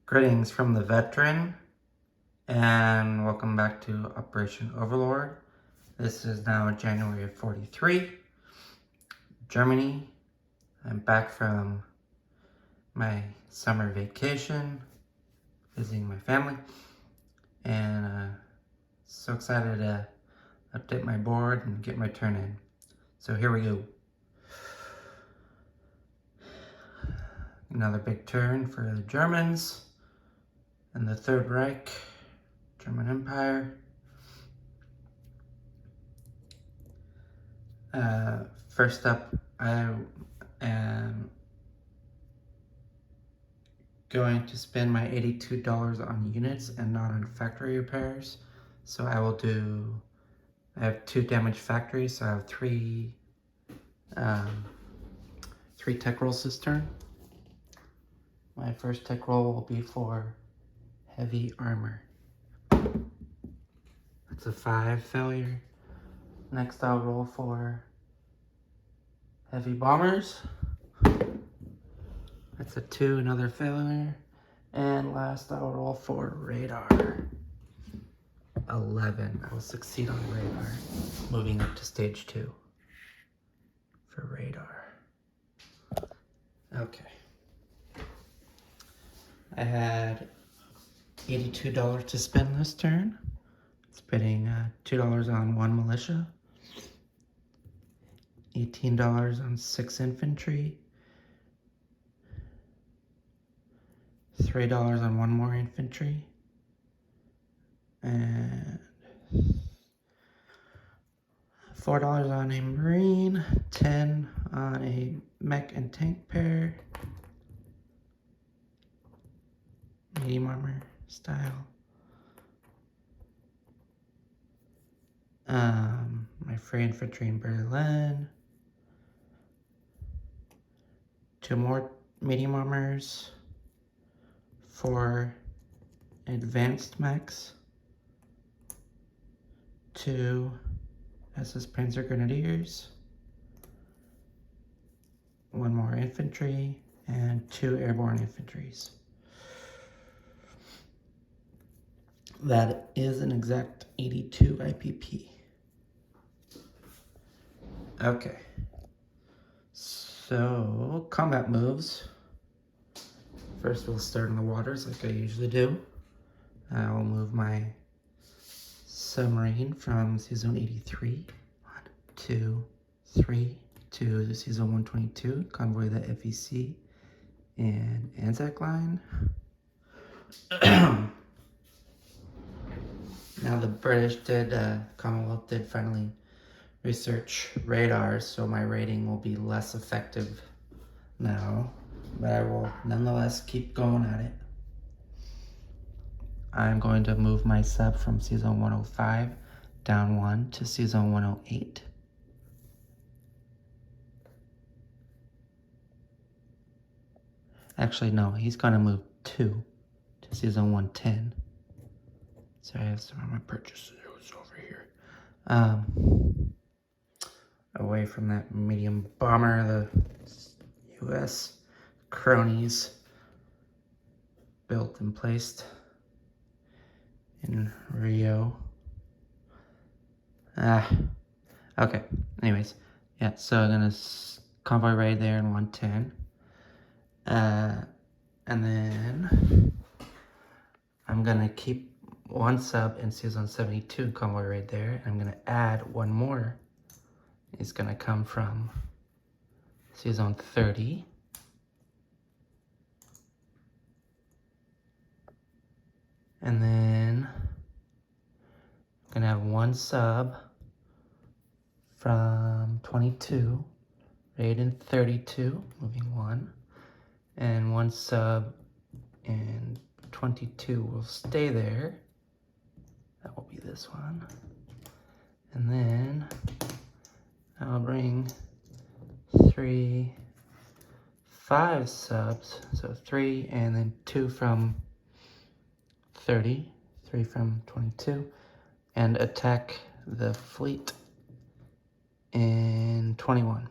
Greetings from the veteran, and welcome back to Operation Overlord. This is now January of 43, Germany. I'm back from my summer vacation, visiting my family, and so excited to update my board and get my turn in. So here we go. Another big turn for the Germans and the Third Reich, German Empire. First up, I am going to spend my $82 on units and not on factory repairs. So I have 2 damaged factories, so I have 3 tech roll cistern. My first tech roll will be for heavy armor. That's a 5 failure. Next I'll roll for heavy bombers. That's a 2, another failure. And last I'll roll for radar. 11. I will succeed on radar. Moving up to stage 2 for radar. Okay. I had $82 to spend this turn. Spending $2 on 1 militia, $18 on 6 infantry, $3 on 1 more infantry, and $4 on a marine, 10 on a mech and tank pair, medium armor style. My free infantry in Berlin, 2 more medium armors, 4 advanced mechs, 2 SS Panzer Grenadiers, 1 more infantry, and 2 airborne infantries. That is an exact 82 IPP. Okay. So, combat moves. First we'll start in the waters like I usually do. I will move my submarine from Sea Zone 83, 1, 2, 3, to the Sea Zone 122, convoy the FEC and Anzac line. Now the British Commonwealth did finally research radar, so my rating will be less effective now, but I will nonetheless keep going at it. I'm going to move my sub from Sea Zone 105 down 1 to Sea Zone 108. Actually, no, he's going to move 2 to Sea Zone 110. So I have some of my purchases over here. Away from that medium bomber, the US cronies built and placed in Rio. Okay, anyways, yeah, so I'm gonna convoy raid there in 110. And then I'm gonna keep 1 sub in Sea Zone 72 convoy raid there. I'm gonna add 1 more. It's gonna come from Sea Zone 30. And then I'm gonna have 1 sub from 22, raid in 32, moving 1, and 1 sub in 22 will stay there. That will be this one. And then I'll bring 5 subs, so 3 and then 2 from 30, 3 from 22, and attack the fleet in 21.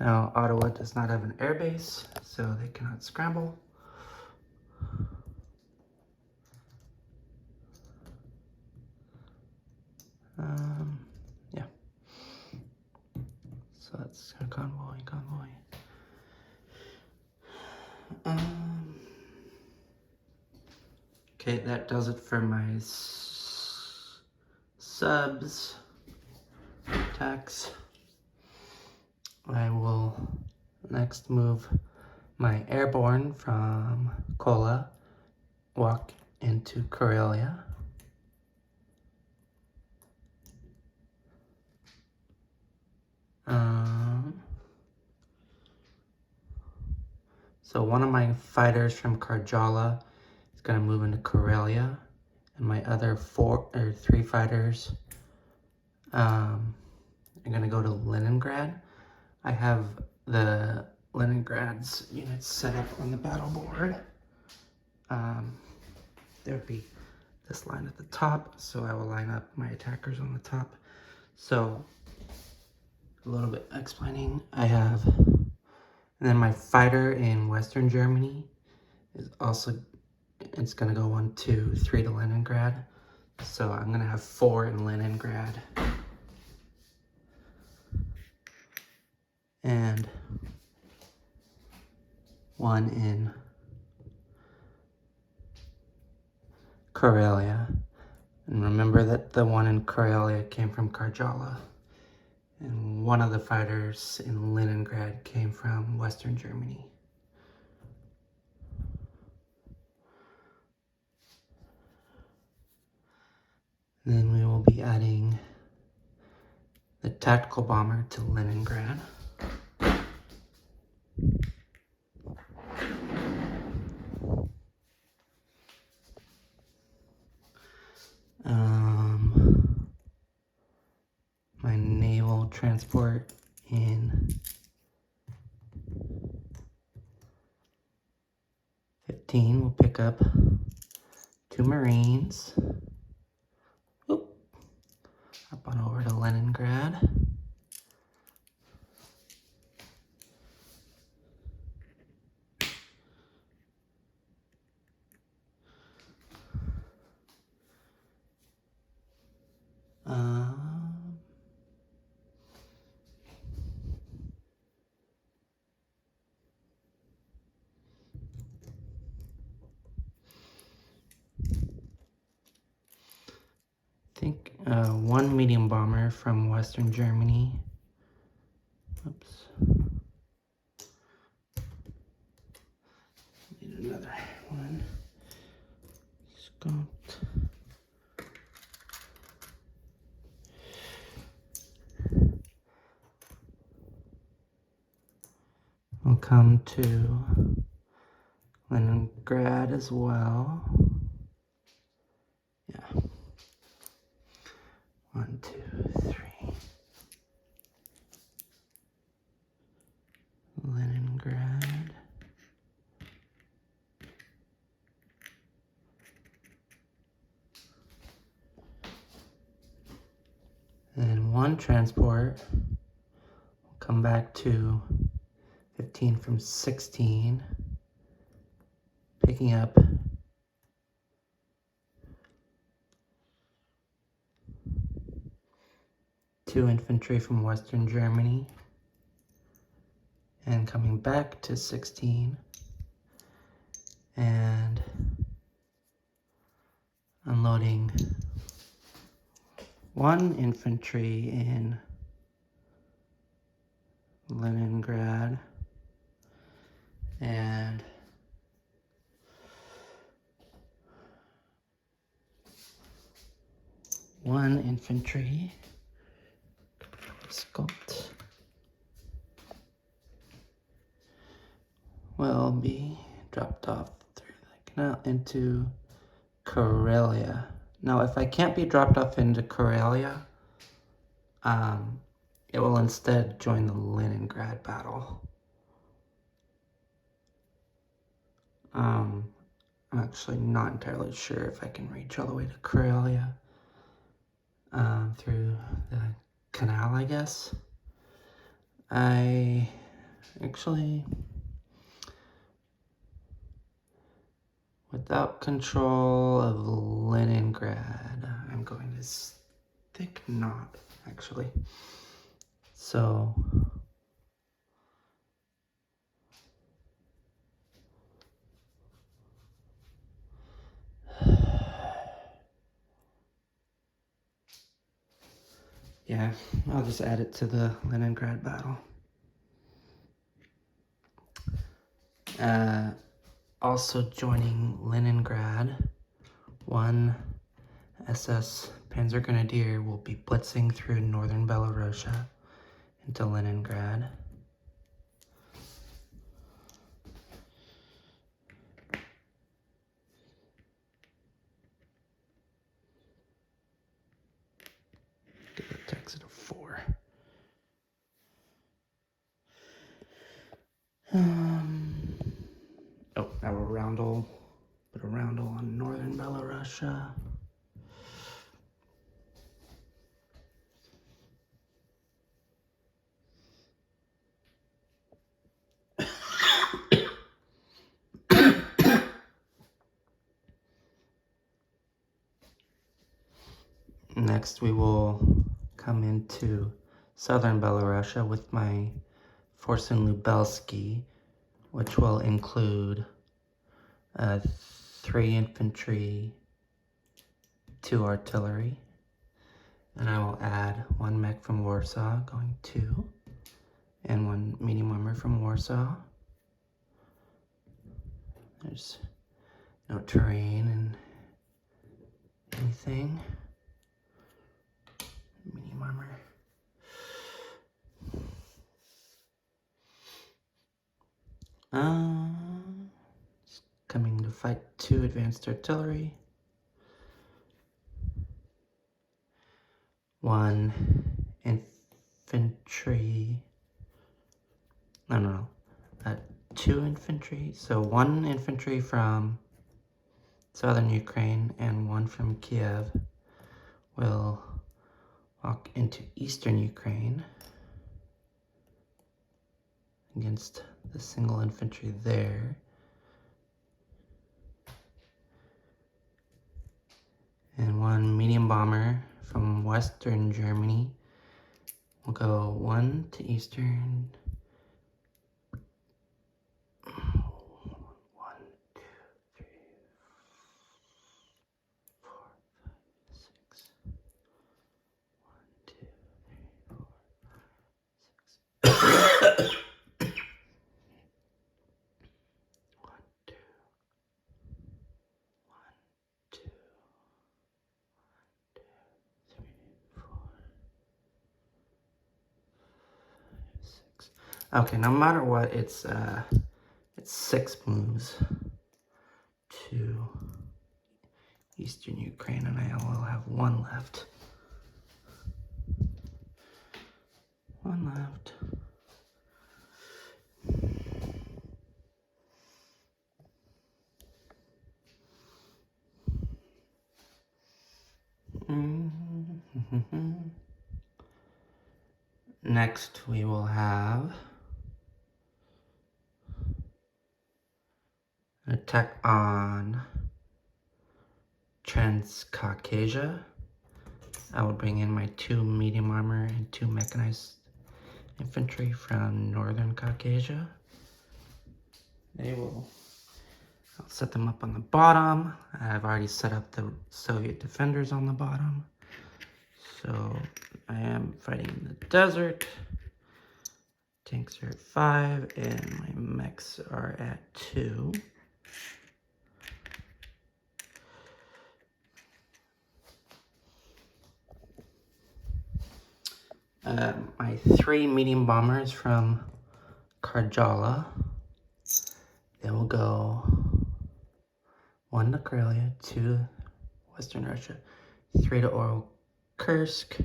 Now, Ottawa does not have an airbase, so they cannot scramble. Yeah. So that's convoy. Okay, that does it for my subs attacks. I will next move my airborne from Kola, walk into Karelia. So one of my fighters from Karjala is going to move into Karelia, and my other 3 fighters are going to go to Leningrad. I have the Leningrad's units set up on the battle board. There would be this line at the top, so I will line up my attackers on the top. So a little bit explaining, I have, and then my fighter in Western Germany is also, it's gonna go 1, 2, 3 to Leningrad. So I'm gonna have 4 in Leningrad. And 1 in Karelia. And remember that the one in Karelia came from Karjala. And one of the fighters in Leningrad came from Western Germany. Then we will be adding the tactical bomber to Leningrad. My naval transport in 15 will pick up 2 Marines. Oop. Up on over to Leningrad. I think 1 medium bomber from Western Germany. Oops. Need another one. Scoped. We'll come to Leningrad as well. Yeah. 1, 2, 3. Leningrad. And 1 transport will come back to 15 from 16, picking up 2 infantry from Western Germany, and coming back to 16 and unloading 1 infantry in Leningrad and one infantry sculpt will be dropped off through the canal into Karelia. Now, if I can't be dropped off into Karelia, it will instead join the Leningrad battle. I'm actually not entirely sure if I can reach all the way to Karelia through the canal, I guess. I Actually, without control of Leningrad, I'm going to think not, actually. So, yeah, I'll just add it to the Leningrad battle. Also joining Leningrad, one SS Panzer Grenadier will be blitzing through northern Belarusia into Leningrad. Give it a text of 4. Oh, now a roundel. Put a roundel on northern Belarusia. Next, we will come into southern Belarusia with my force in Lubelsky, which will include 3 infantry, 2 artillery, and I will add 1 mech from Warsaw, going 2, and 1 medium armor from Warsaw. There's no terrain and anything. Medium armor. Coming to fight 2 advanced artillery. 1 infantry. No. 2 infantry. So 1 infantry from southern Ukraine and 1 from Kiev will walk into eastern Ukraine against the single infantry there. And 1 medium bomber from western Germany will go 1 to eastern. 1, 2, 3, 4, 5, 6. 1, 2, 3, 4, 6. 1, 2, 3, 4, 6. Okay, no matter what, it's 6 moves to eastern Ukraine, and I will have 1 left. 1 left. Next, we will have an attack on Transcaucasia. I will bring in my 2 medium armor and 2 mechanized infantry from northern Caucasia. I'll set them up on the bottom. I've already set up the Soviet defenders on the bottom. So I am fighting in the desert. Tanks are at 5 and my mechs are at 2. My 3 medium bombers from Karjala. They will go 1 to Karelia, 2 Western Russia, 3 to Oral Kursk,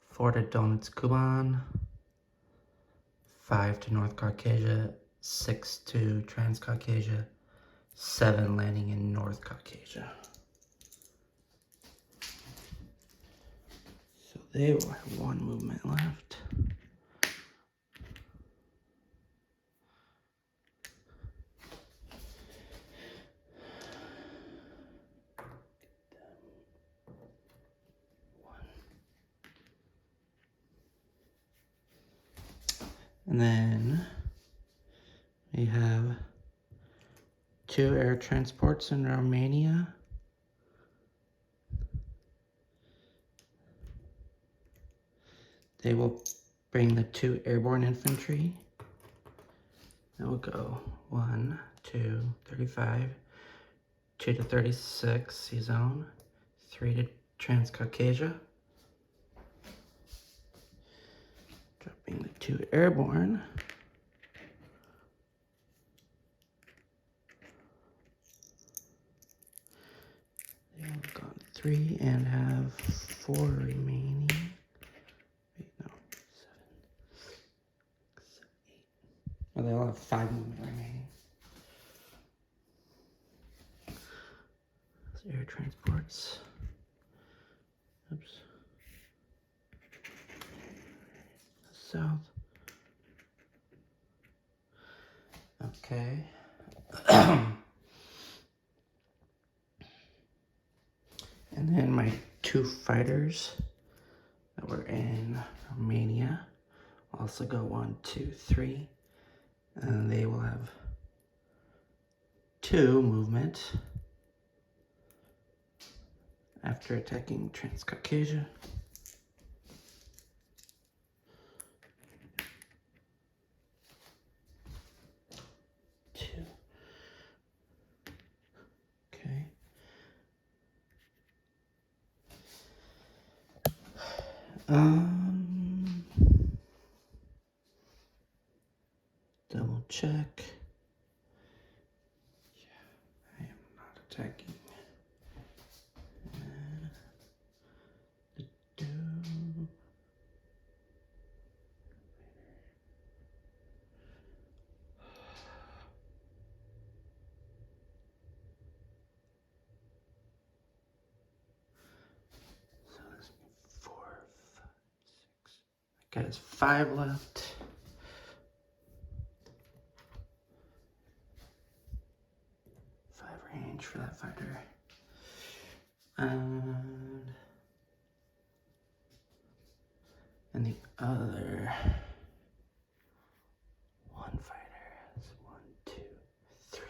4 to Donetsk Kuban, 5 to North Caucasia, 6 to Transcaucasia, 7 landing in North Caucasia. So they will have 1 movement left. And then we have 2 air transports in Romania. They will bring the 2 airborne infantry. That will go 1, 2, 35, 2 to 36 Sea Zone, 3 to Transcaucasia. Dropping the 2 airborne. They have gone 3 and have 4 remaining. Wait, no, 7, 8. Oh, they all have 5 movement remaining. Those air transports. Oops. South. Okay. And then my 2 fighters that were in Romania also go 1, 2, 3. And they will have 2 movement after attacking Transcaucasia. Okay. Double check. Yeah, I am not attacking. So there's 4, 5, 6. That guy's 5 left. Range for that fighter. And the other 1 fighter has 1, 2, 3,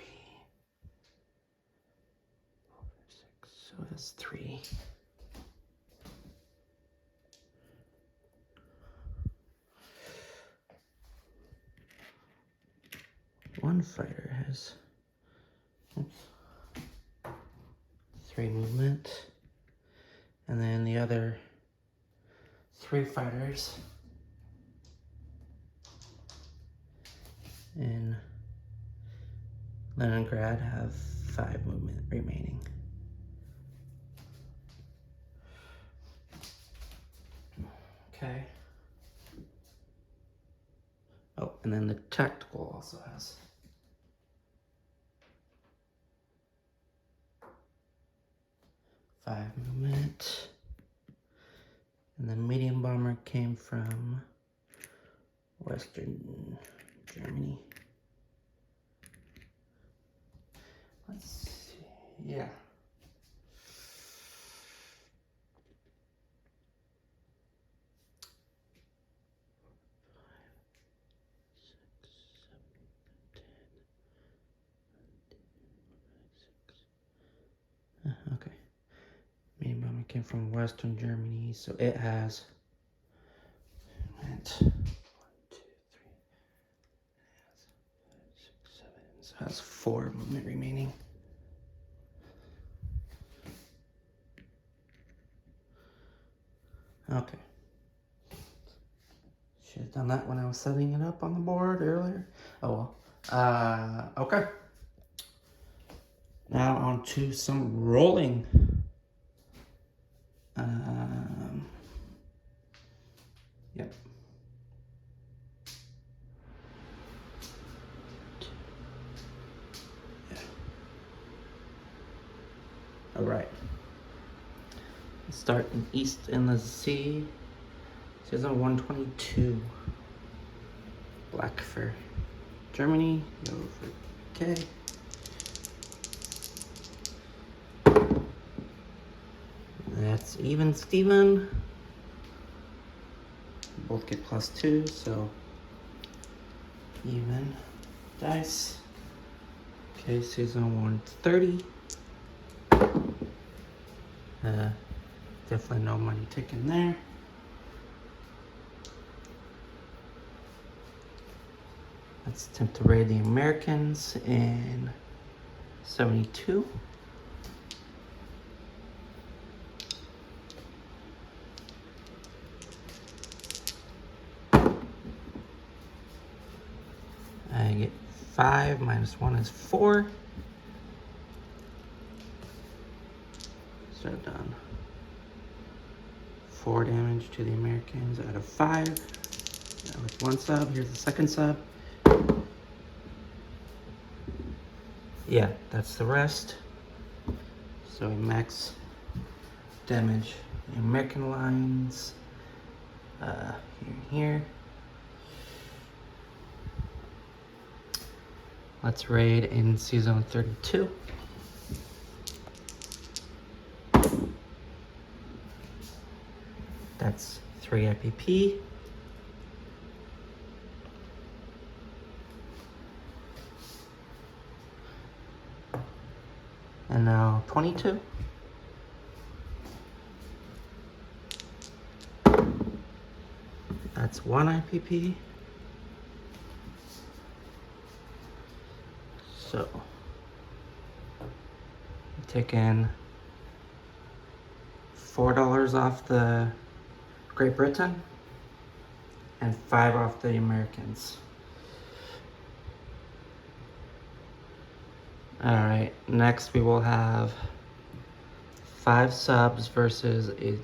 4, 6. So that's 3. One fighter has 3 movement, and then the other 3 fighters in Leningrad have 5 movement remaining. Okay. Oh, and then the tactical also has 5 movement. And then medium bomber came from Western Germany. Let's see. Yeah. Okay. Medium bomber came from Western Germany, so it has 1, 2, 3, 6, 7. So it has 4 movement remaining. Okay. Should have done that when I was setting it up on the board earlier. Oh well. Okay. Now on to some rolling. Yep. Yeah. All right. Starting east in the sea. Says on 122. Black for Germany. Yellow for K. That's even Steven. Both get +2, so even dice. Okay, season 130. Definitely no money taken there. Let's attempt to raid the Americans in 72. I get 5 minus 1 is 4. So I've done 4 damage to the Americans out of 5. That was 1 sub. Here's the second sub. Yeah, that's the rest. So we max damage the American lines here and here. Let's raid in season 32. That's 3 IPP. And now 22. That's 1 IPP. So, take in $4 off the Great Britain and 5 off the Americans. Alright, next we will have 5 subs versus a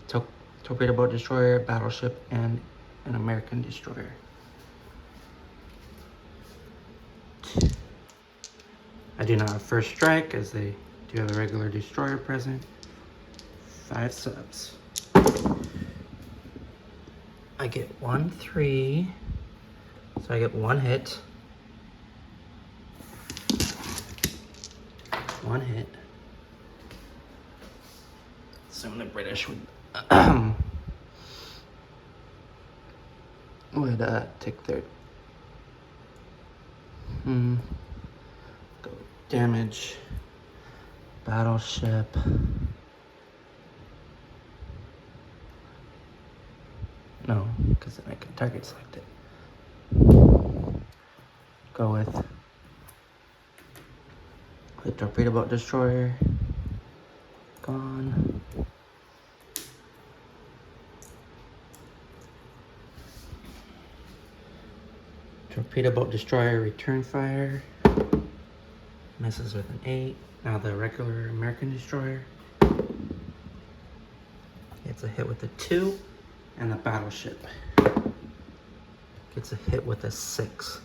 torpedo boat destroyer, battleship, and an American destroyer. I do not have first strike as they do have a regular destroyer present. 5 subs. I get 1, 3. So I get 1 hit. 1 hit. Some of the British would take their go damage battleship. No, because then I can target select it. Go with the torpedo boat destroyer. Gone. Torpedo boat destroyer return fire. Misses with an 8. Now the regular American destroyer gets a hit with a 2. And the battleship gets a hit with a 6.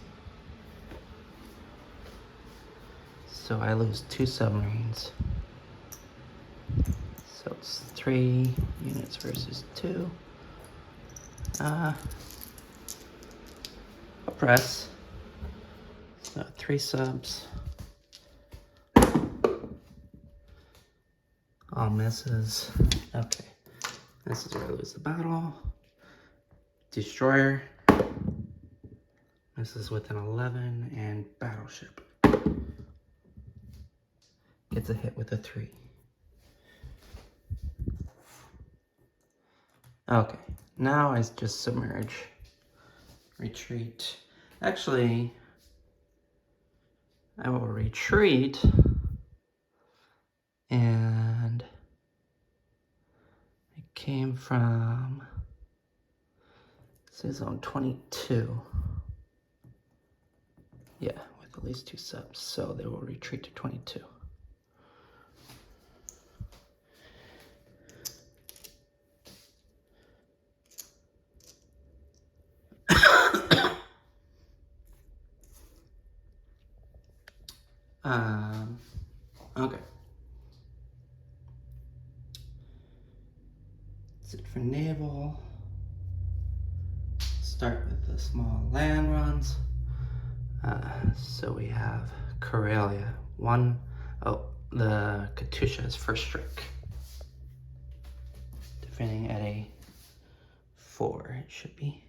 So I lose 2 submarines. So it's 3 units versus 2. Press. So 3 subs. All misses. Okay. This is where I lose the battle. Destroyer. Misses with an 11. And battleship gets a hit with a 3. Okay. Now I just submerge. Retreat. Actually, I will retreat and I came from zone 22. Yeah, with at least 2 subs, so they will retreat to 22. Okay. That's it for naval. Start with the small land runs. So we have Karelia. The Katusha is first strike. Defending at a 4, it should be.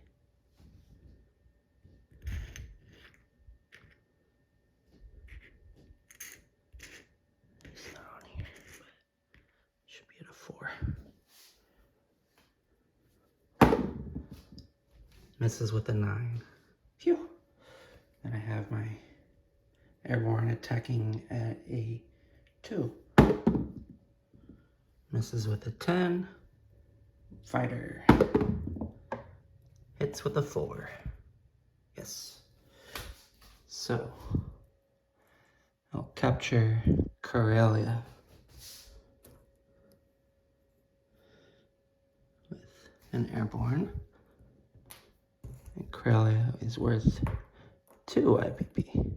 Misses with a 9. Phew. Then I have my airborne attacking at a 2. Misses with a 10. Fighter. Hits with a 4. Yes. So, I'll capture Karelia with an airborne. And Karelia is worth 2 IPP.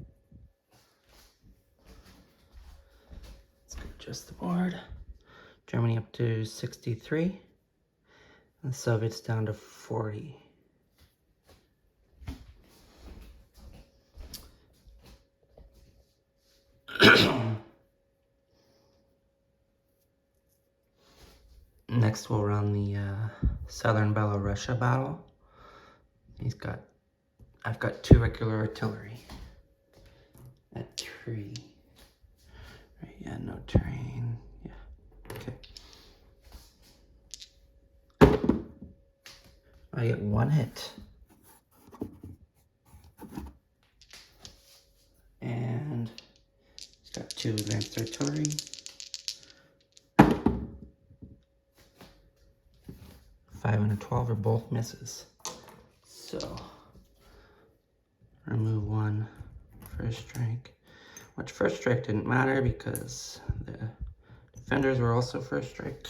Let's adjust the board. Germany up to 63. And the Soviets down to 40. Next we'll run the Southern Belorussia battle. I've got 2 regular artillery at 3. Right, yeah, no terrain. Yeah, okay. I get 1 hit. And it's got 2 advanced artillery. 5 and a 12 are both misses. So, remove 1 first strike. Which first strike didn't matter because the defenders were also first strike.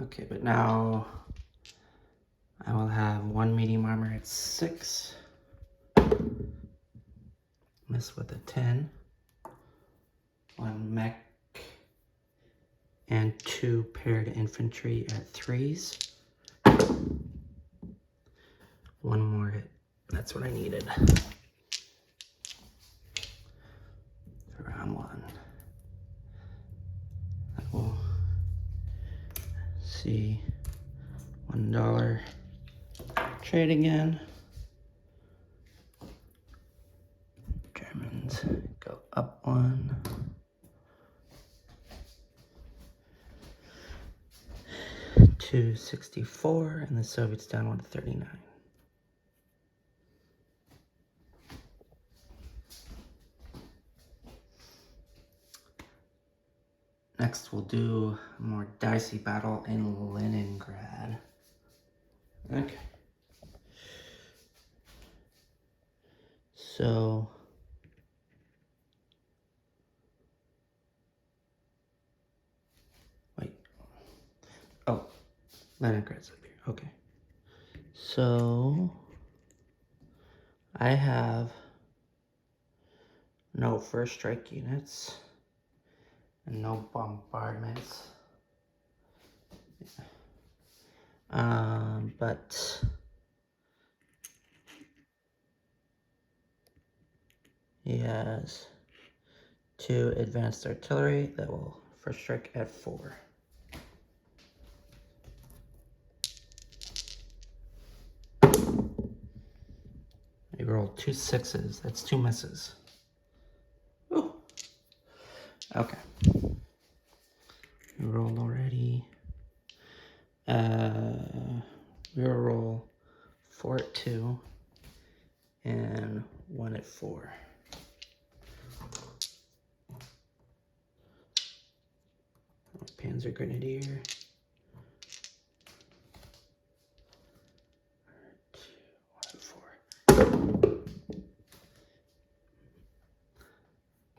Okay, but now I will have 1 medium armor at 6. Miss with a 10. 1 mech and 2 paired infantry at 3s. 1 more hit. That's what I needed for round 1. I will see $1 trade again. Germans go up 1. To 64, and the Soviets down 1 to 39. Next, we'll do a more dicey battle in Leningrad. Okay. So, wait. Oh, Leningrad's up here. Okay. So, I have no first strike units and no bombardments. But he has 2 advanced artillery that will first strike at 4. He rolled 2 6s. That's 2 misses. Ooh. Okay. We rolled already. We'll roll 4 at 2 and 1 at 4. Panzer Grenadier. 1 at 4.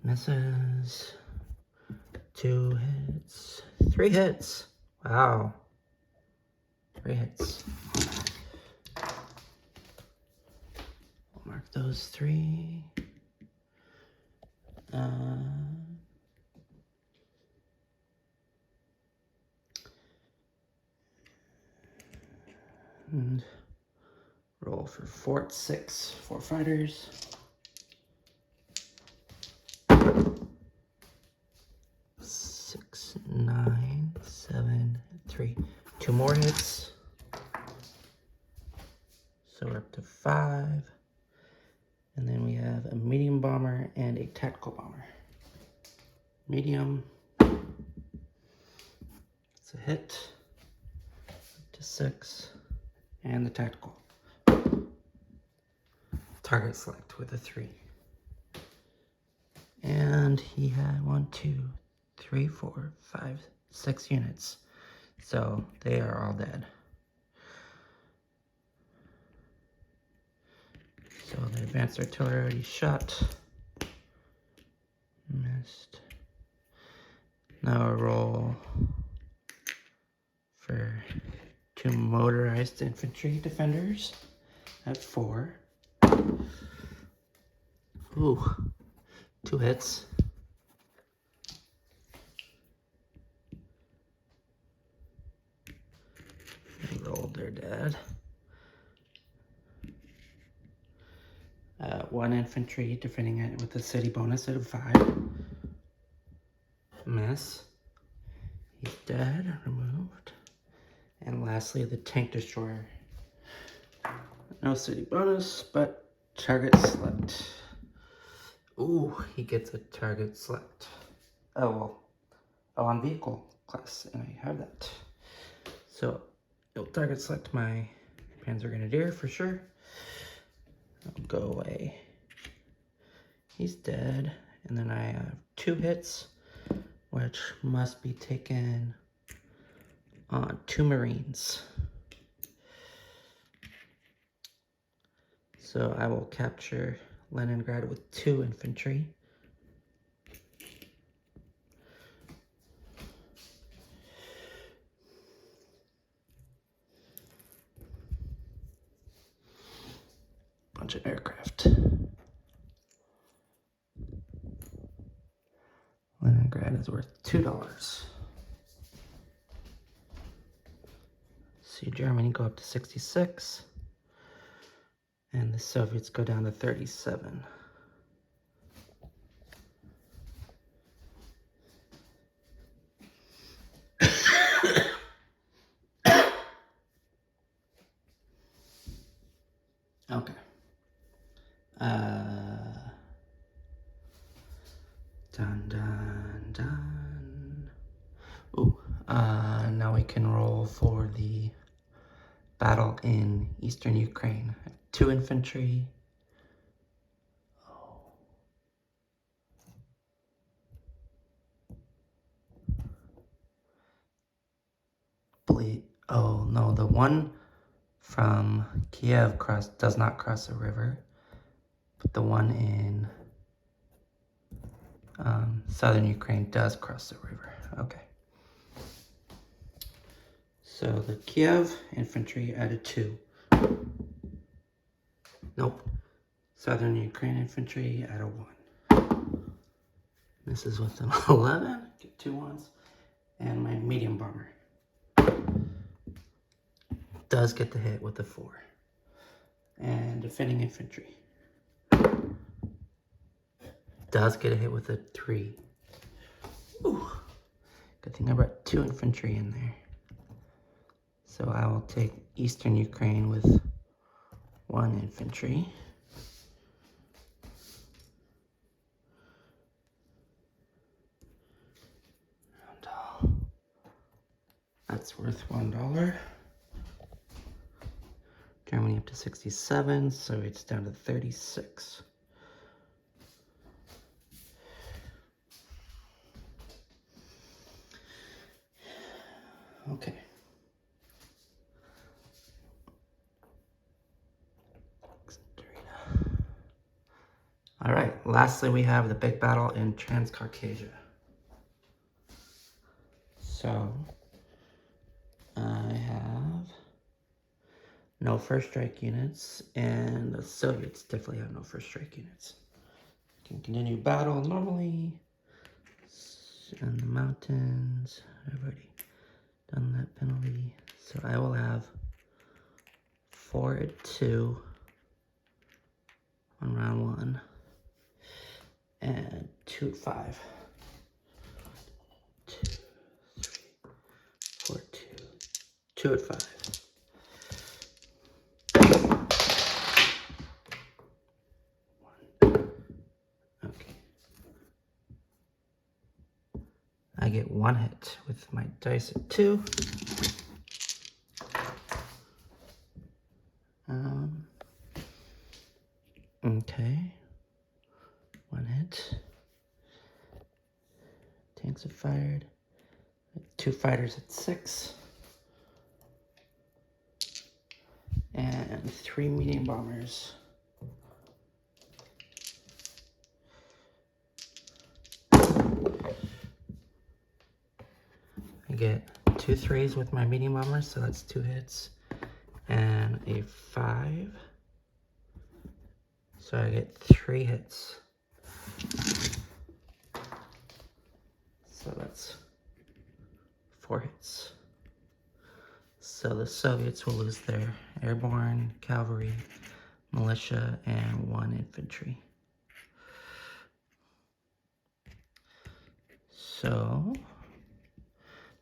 Misses. 2 hits. 3 hits. Wow. 3 hits. I'll mark those 3. And roll for Fort 6, 4 fighters. 6, 9, 7, 3. 2 more hits. So we're up to 5. And then we have a medium bomber and a tactical bomber. Medium. It's a hit. To 6. And the tactical. Target select with a 3. And he had 1, 2, 3, 4, 5, 6 units. So they are all dead. So the advanced artillery already shot. Missed. Now a roll for 2 motorized infantry defenders at 4. Ooh, 2 hits. They rolled, they're dead. 1 infantry defending it with a city bonus at 5. Miss. He's dead, removed. And lastly, the tank destroyer. No city bonus, but target select. Ooh, he gets a target select. Oh, well. Oh, on vehicle class, and I have that. So, it'll target select my Panzer Grenadier for sure. I'll go away. He's dead. And then I have 2 hits, which must be taken on 2 Marines. So I will capture Leningrad with 2 infantry. Bunch of aircraft. Leningrad is worth $2. See Germany go up to 66. And the Soviets go down to 37. Okay. Done. Ooh, now we can roll for the battle in eastern Ukraine. 2 infantry. Oh no, the one from Kiev does not cross a river, but the one in southern Ukraine does cross the river. Okay. So the Kiev infantry added 2. Nope. Southern Ukraine infantry added 1. This is with an 11. Get 2 ones. And my medium bomber does get the hit with the 4. And defending infantry does get a hit with a 3. Ooh. Good thing I brought 2 infantry in there. So I will take eastern Ukraine with 1 infantry. That's worth $1. Germany up to 67, so it's down to 36. Okay. All right, lastly we have the big battle in Transcaucasia. So, I have no first strike units, and the Soviets definitely have no first strike units. Can continue battle normally. In the mountains, I've already done that penalty. So I will have 4 at 2 on round 1, and 2 at 5. 2, 3, 4, 2, 2 at 5. Okay. I get 1 hit with with my dice at 2. Okay. 1 hit. Tanks have fired. 2 fighters at 6. And 3 medium bombers. I get 2 3s with my medium bombers, so that's 2 hits. And a 5. So I get 3 hits. So that's 4 hits. So the Soviets will lose their airborne, cavalry, militia, and 1 infantry. So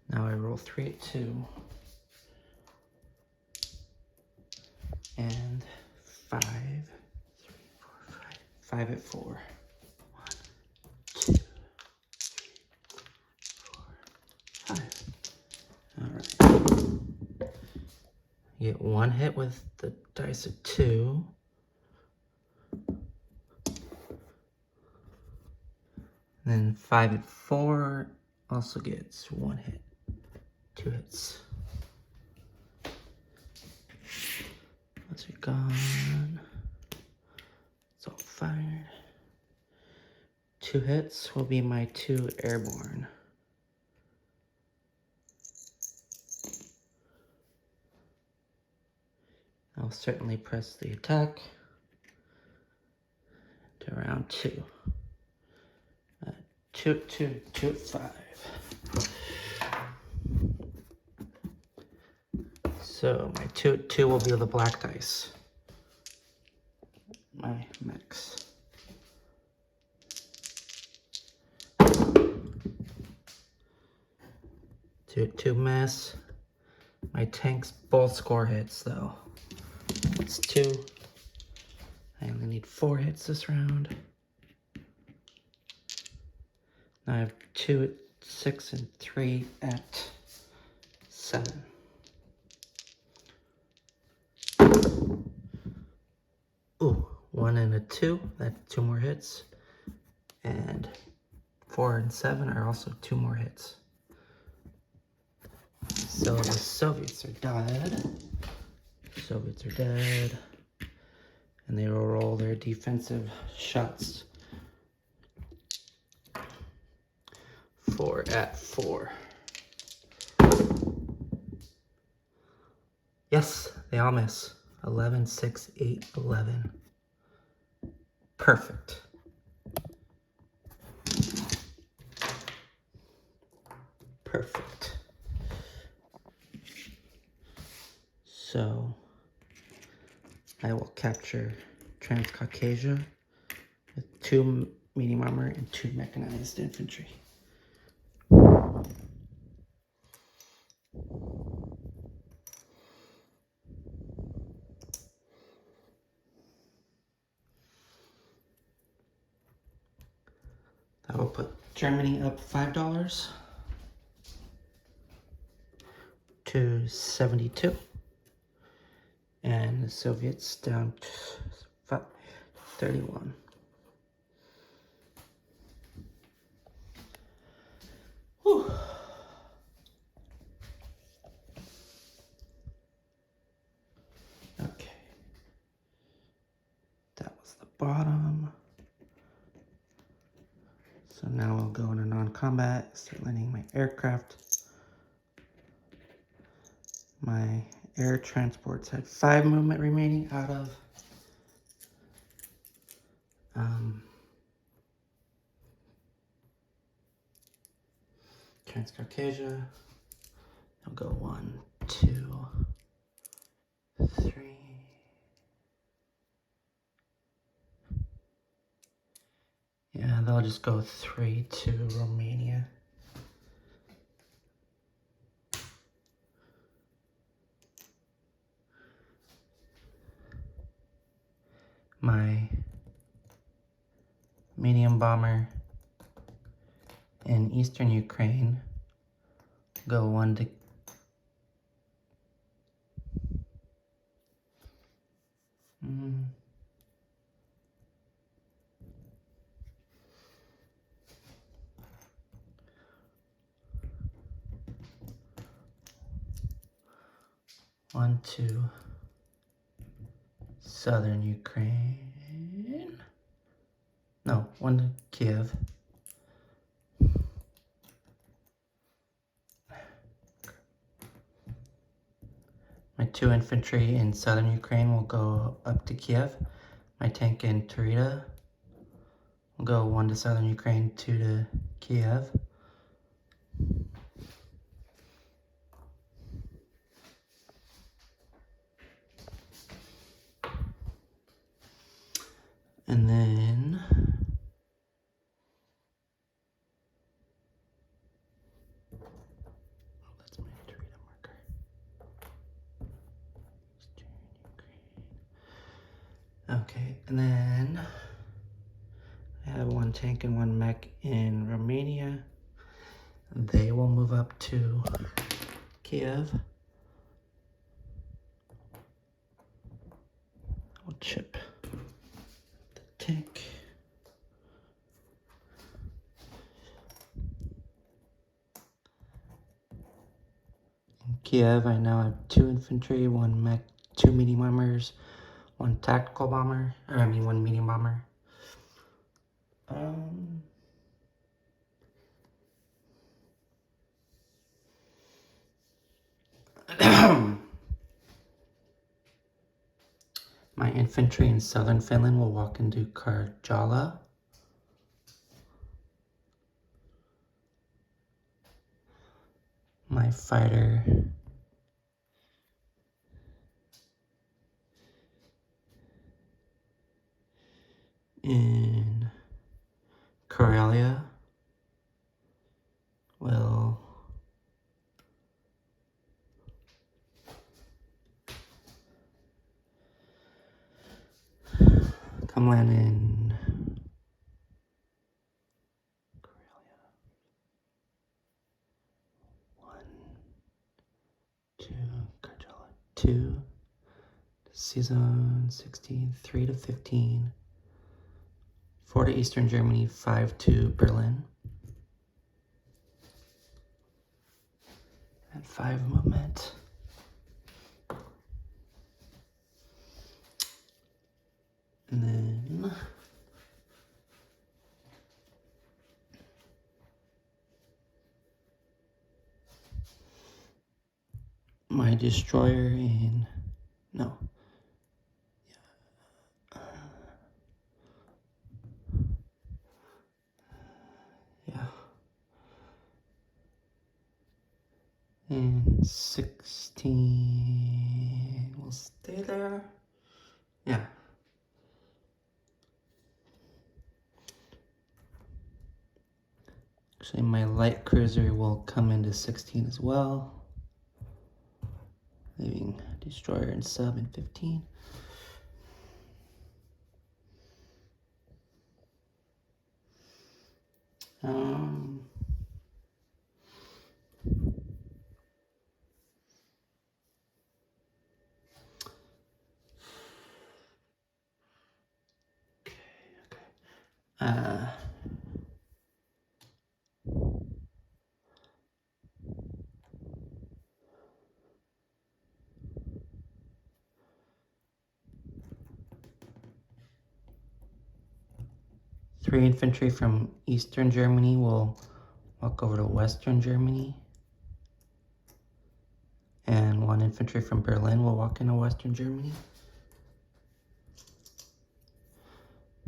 now I roll 3 at 2 and 5, 3, 4, 5, 5 at 4. 1, 2, 3, 4, 5. All right. You get 1 hit with the dice at 2. Then 5 at 4 also gets 1 hit. 2 hits. Those are gone. It's all fired. 2 hits will be my 2 airborne. I'll certainly press the attack to round 2. 2 at 2, 2 at 5. So my 2 at 2 will be the black dice. My mix. Two at 2 miss. My tanks both score hits though. It's 2. I only need 4 hits this round. Now I have 2 at 6 and 3 at 7. Ooh, 1 and a 2. That's 2 more hits. And 4 and 7 are also 2 more hits. So the Soviets are dead. Soviets are dead. And they will roll their defensive shots. 4 at 4. Yes, they all miss. 11, 6, 8, 11. Perfect. Perfect. So I will capture Transcaucasia with 2 medium armor and 2 mechanized infantry. I will put Germany up $5 to 72. And the Soviets down to 31. Whew. Okay. That was the bottom. So now I'll go into non-combat, start landing my aircraft. My air transports had 5 movement remaining out of Transcaucasia. I'll go 1, 2, 3. Yeah, they'll just go 3 to Romania. My medium bomber in eastern Ukraine Go 1 to 1 to southern Ukraine. No, 1 to Kiev. My 2 infantry in southern Ukraine will go up to Kiev. My tank in Tarita will go 1 to southern Ukraine, 2 to Kiev. And then that's my Tarita marker. Okay, and then I have 1 tank and 1 mech in Romania. They will move up to Kiev. I'll chip the tank. In Kiev, I now have 2 infantry, 1 mech, 2 medium bombers, 1 tactical bomber, 1 medium bomber. My infantry in southern Finland will walk into Karjala. My fighter in Karelia will come land in Karelia. 1, 2, Karjala 2, season 16, 3 to 15, 4 to Eastern Germany, 5 to Berlin. And 5 movement. And then my destroyer in, no. Yeah. And 16 will stay there. Yeah. Actually, my light cruiser will come into 16 as well, leaving destroyer and sub in 15. Okay. 3 infantry from Eastern Germany will walk over to Western Germany. And 1 infantry from Berlin will walk into Western Germany.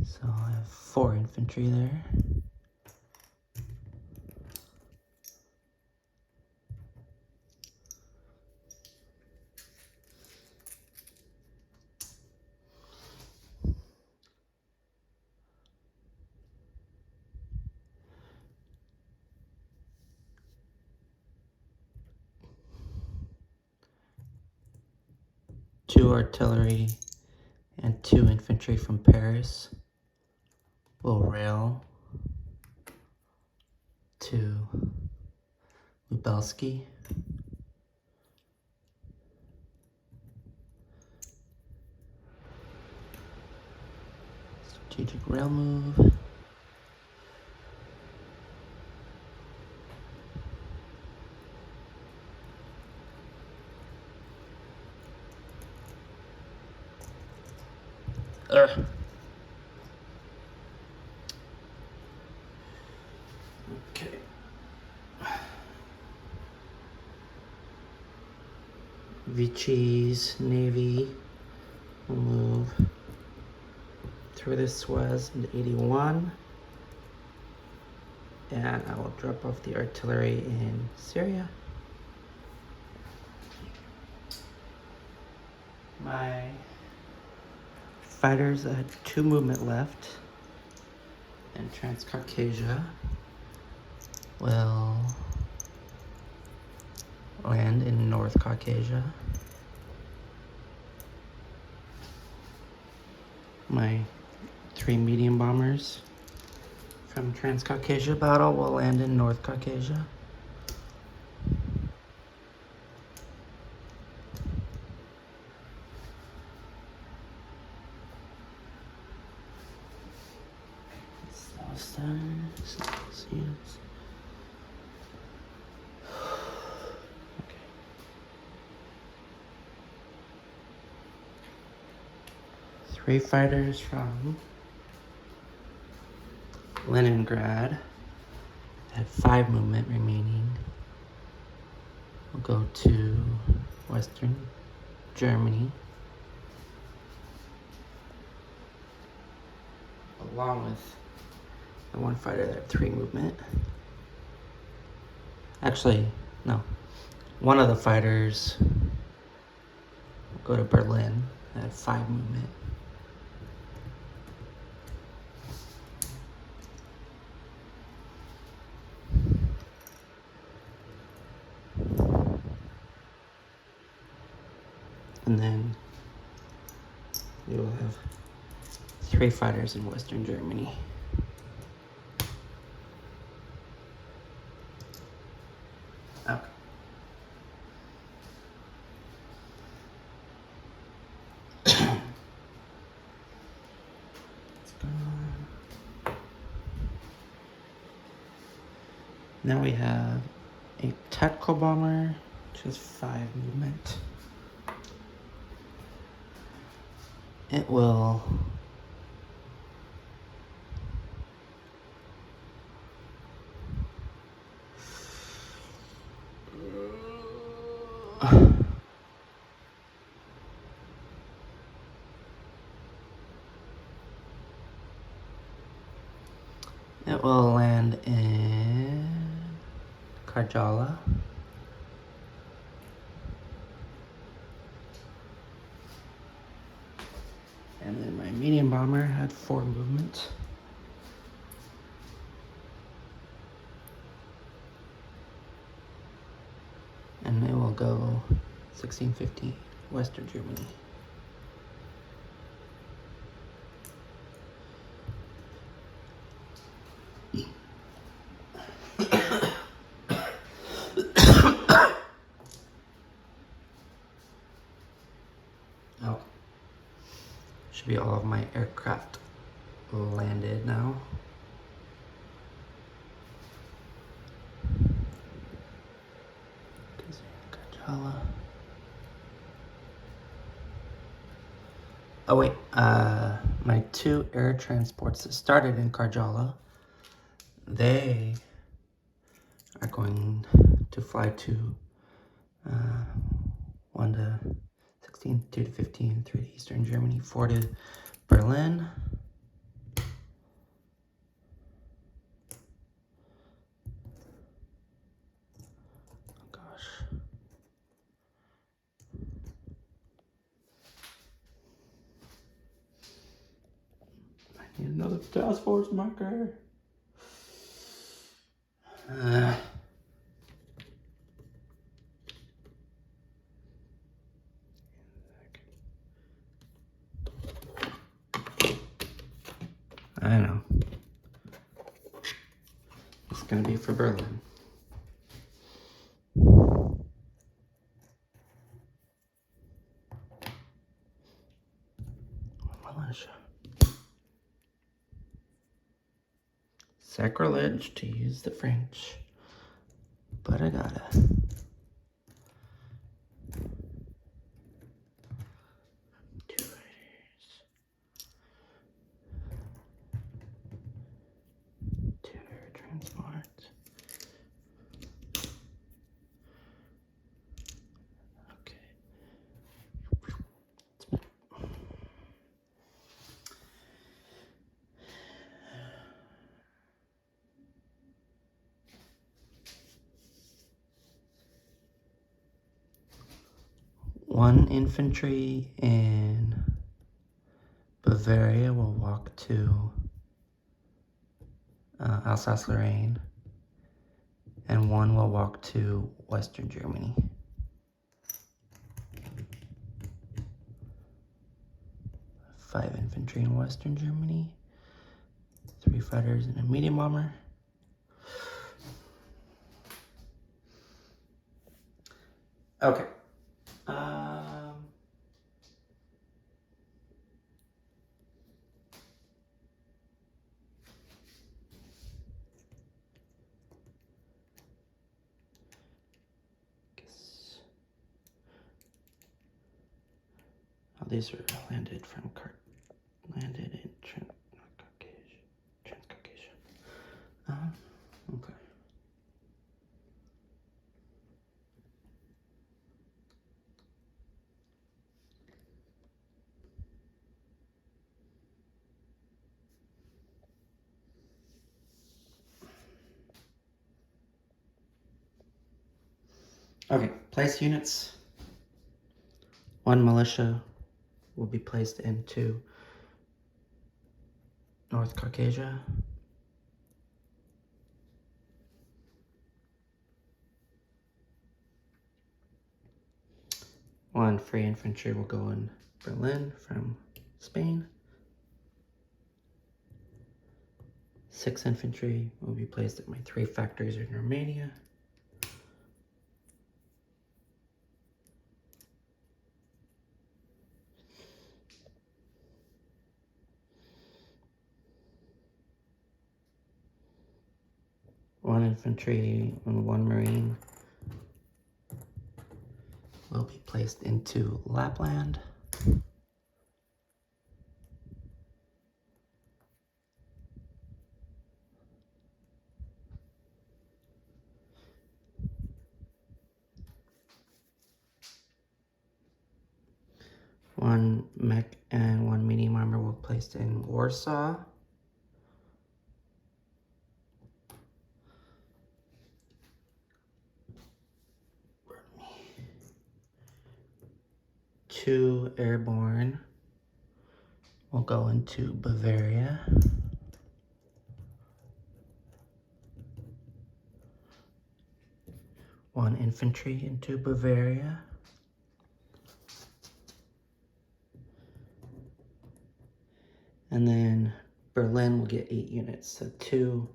So I have 4 infantry there. Two artillery and 2 infantry from Paris will rail to Lubelski. Strategic rail move. Ugh. Okay. Vichi's Navy will move through the Suez into 81. And I will drop off the artillery in Syria. My fighters that have 2 movement left in Transcaucasia will land in North Caucasia. My 3 medium bombers from Transcaucasia battle will land in North Caucasia. Three fighters from Leningrad have 5 movement remaining. We'll go to Western Germany, along with the 1 fighter that had 3 movement. Actually, no. One of the fighters will go to Berlin that had 5 movement. And then we will have 3 fighters in Western Germany. Okay. Now we have a tactical bomber, which has 5 movement. It will land in Karjala. And then my medium bomber had 4 movement. And they will go 1650 Western Germany. Oh. Should be all of my aircraft landed now. Oh wait, my 2 air transports that started in Karjala, they are going to fly to 1 to 16, 2 to 15, 3 to Eastern Germany, 4 to Berlin. Oh gosh. I need another task force marker. I know. It's gonna be for Berlin. militia. Sacrilege to use the French, but I gotta. Two riders. Two air transports. Okay. One infantry in Bavaria will walk to Alsace-Lorraine, and one will walk to Western Germany. Five infantry in Western Germany, 3 fighters and a medium bomber. Okay. Oh, these are landed from landed in Transcaucasia. Okay. Okay, place units. One militia will be placed into North Caucasia. One free infantry will go in Berlin from Spain. 6 infantry will be placed at my 3 factories in Romania. One infantry and 1 marine will be placed into Lapland. One mech and 1 medium armor will be placed in Warsaw. Two airborne will go into Bavaria. One infantry into Bavaria. And then Berlin will get 8 units. So 2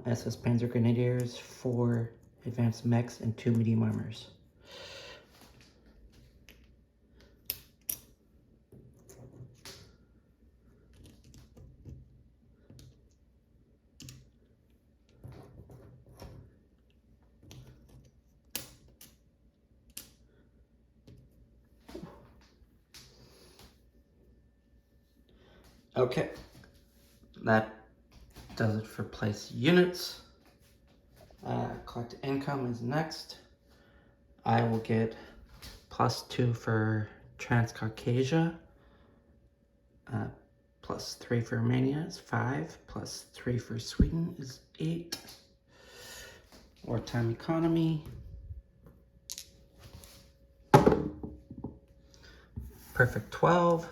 SS Panzer Grenadiers, 4 advanced mechs, and 2 medium armors. Okay, that does it for place units. Collect income is next. I will get +2 for Transcaucasia, +3 for Romania is 5, +3 for Sweden is 8. Wartime economy. Perfect 12,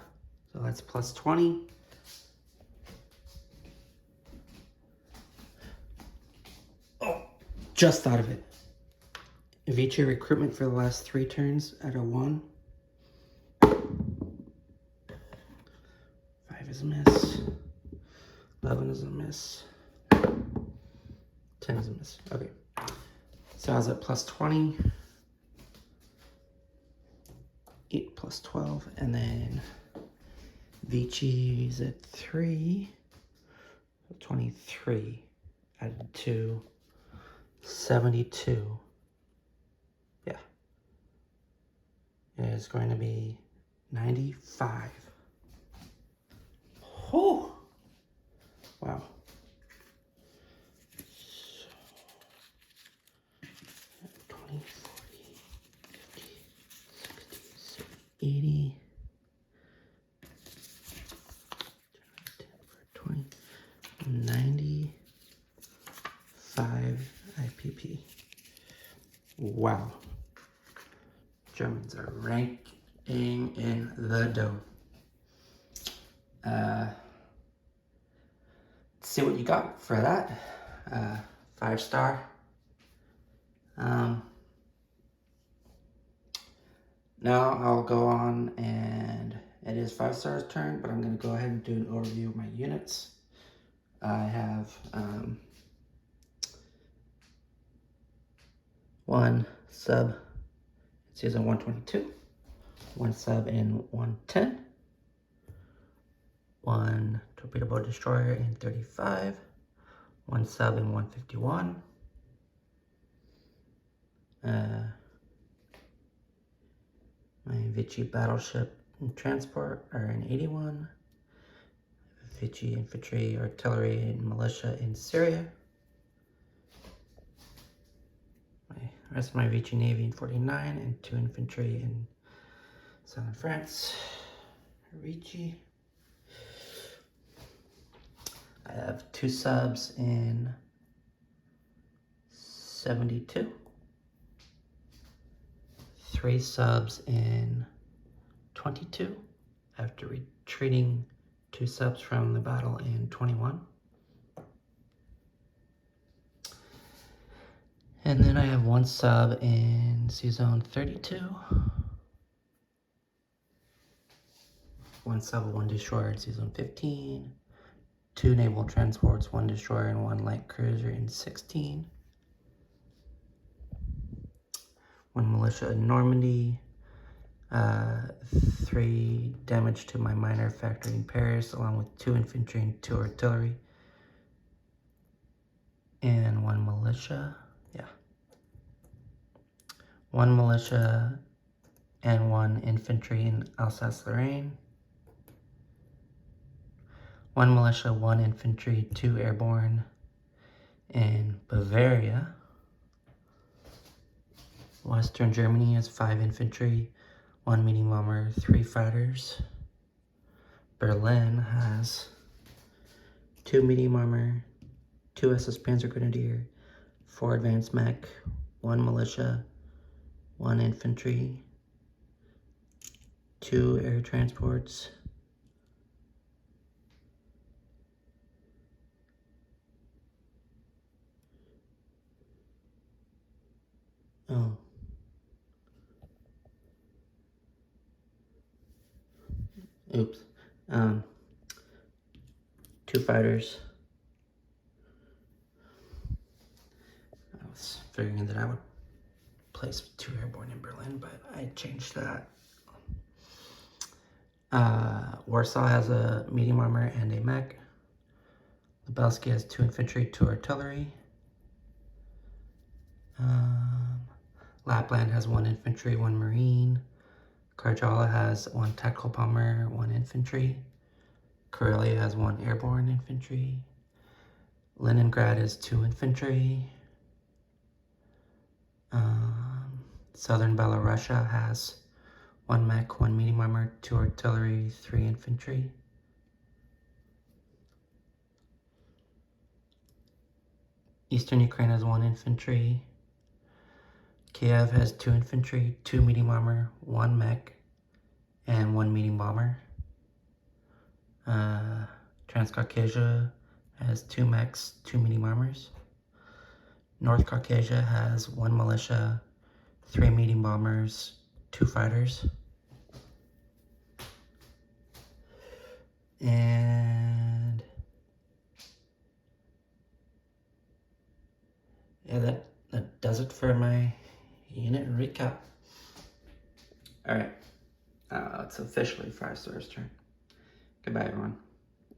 so that's +20. Oh, just thought of it. Vici recruitment for the last 3 turns at a 1. 5 is a miss. 11 is a miss. 10 is a miss. Okay. So I was at +20. 8 +12. And then Vichy's at 3. 23 added to 72. Yeah. It is going to be 95. Whew. Wow. 20, 40, 50, 60, 80. 20, 95 IPP. Wow. Germans are ranking in the dough. Let's see what you got for that. 5-star. Now I'll go on, and it is 5-star's turn, but I'm going to go ahead and do an overview of my units. I have 1 sub in season 122, 1 sub in 110, 1 torpedo boat destroyer in 35, 1 sub in 151, my Vichy battleship and transport are in 81, Vichy infantry, artillery, and militia in Syria. The rest of my Vichy navy in 49, and 2 infantry in southern France. Vichy. I have 2 subs in 72. 3 subs in 22 after retreating 2 subs from the battle in 21. And then I have 1 sub in Season 32. 1 sub, 1 destroyer in Season 15. 2 naval transports, 1 destroyer and 1 light cruiser in 16. 1 militia in Normandy. 3 damage to my minor factory in Paris, along with 2 infantry and 2 artillery. And 1 militia. 1 militia and 1 infantry in Alsace-Lorraine. 1 militia, 1 infantry, 2 airborne in Bavaria. Western Germany has 5 infantry, 1 medium bomber, 3 fighters. Berlin has 2 medium armor, 2 SS Panzer Grenadier, 4 advanced mech, 1 militia, 1 infantry, 2 air transports, oops, 2 fighters. I was figuring that I would place 2 airborne in Berlin, but I changed that. Warsaw has a medium armor and a mech. Lubelski has 2 infantry, 2 artillery. Lapland has 1 infantry, 1 marine. Karjala has 1 tactical bomber, 1 infantry. Karelia has 1 airborne infantry. Leningrad has 2 infantry. Southern Belorussia has 1 mech, 1 medium armor, 2 artillery, 3 infantry. Eastern Ukraine has 1 infantry. Kiev has 2 infantry, 2 medium armor, 1 mech, and 1 medium bomber. Transcaucasia has 2 mechs, 2 medium armors. North Caucasia has 1 militia, 3 medium bombers, 2 fighters. And yeah, that does it for my unit recap. Alright, it's officially 5-star's turn. Goodbye, everyone.